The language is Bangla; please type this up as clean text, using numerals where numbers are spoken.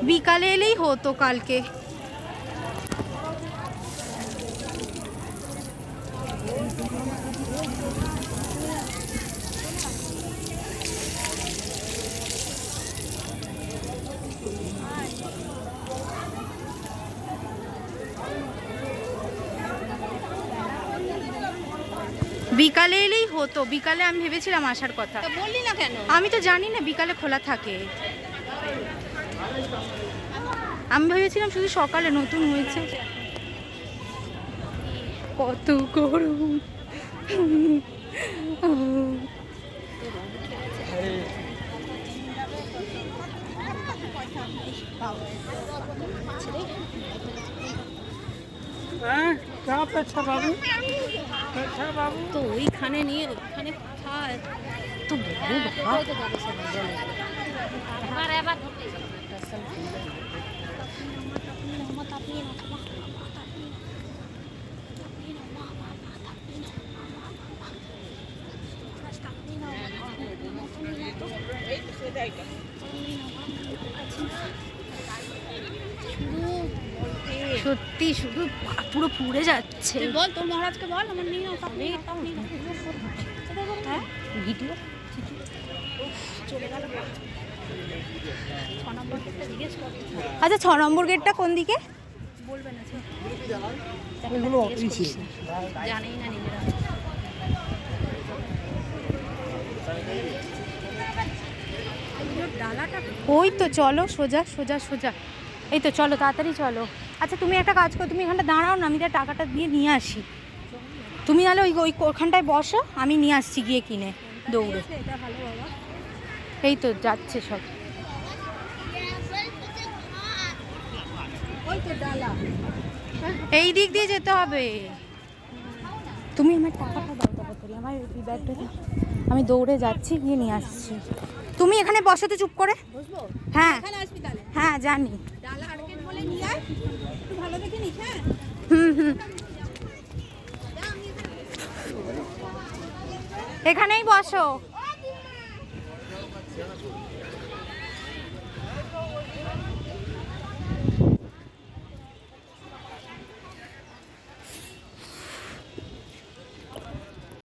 বিকালে এলেই হতো কালকে। বিকালে এলেই হতো, বিকালে আমি ভেবেছিলাম আসার কথা। বললি না কেন? আমি তো জানি না বিকালে খোলা থাকে, আমি ভেবেছিলাম শুধু সকালে নতুন হয়েছে। কত গরম। তো ওইখানে নিয়ে ওইখানে খায় তো সত্যি শুধু পুরো পুড়ে যাচ্ছে। বল তোর মহারাজকে বল আমার নিয়ে হ্যাঁ ভিডিও চলে গেল। আচ্ছা 6 নম্বর গেটটা কোন দিকে? বলবে না জানেই না নিজেরা। ওই তো চলো সোজা সোজা সোজা, এই তো চলো তাড়াতাড়ি চলো। আচ্ছা তুমি একটা কাজ করো, তুমি এখানটা দাঁড়াও না, আমি তার টাকাটা দিয়ে নিয়ে আসি। তুমি নাহলে ওই ওখানটায় বসো, আমি নিয়ে আসছি গিয়ে কিনে দৌড়ে। এই তো যাচ্ছে সব। এই দিক দিয়ে যেতে হবে। তুমি আমার টাকাটা দাও তাড়াতাড়ি, আমার এই ব্যাগটা আমি দৌড়ে যাচ্ছি, গিয়ে নিয়ে আসছি। তুমি এখানে বসো তো চুপ করে। হ্যাঁ হ্যাঁ জানি। এখানেই বসো।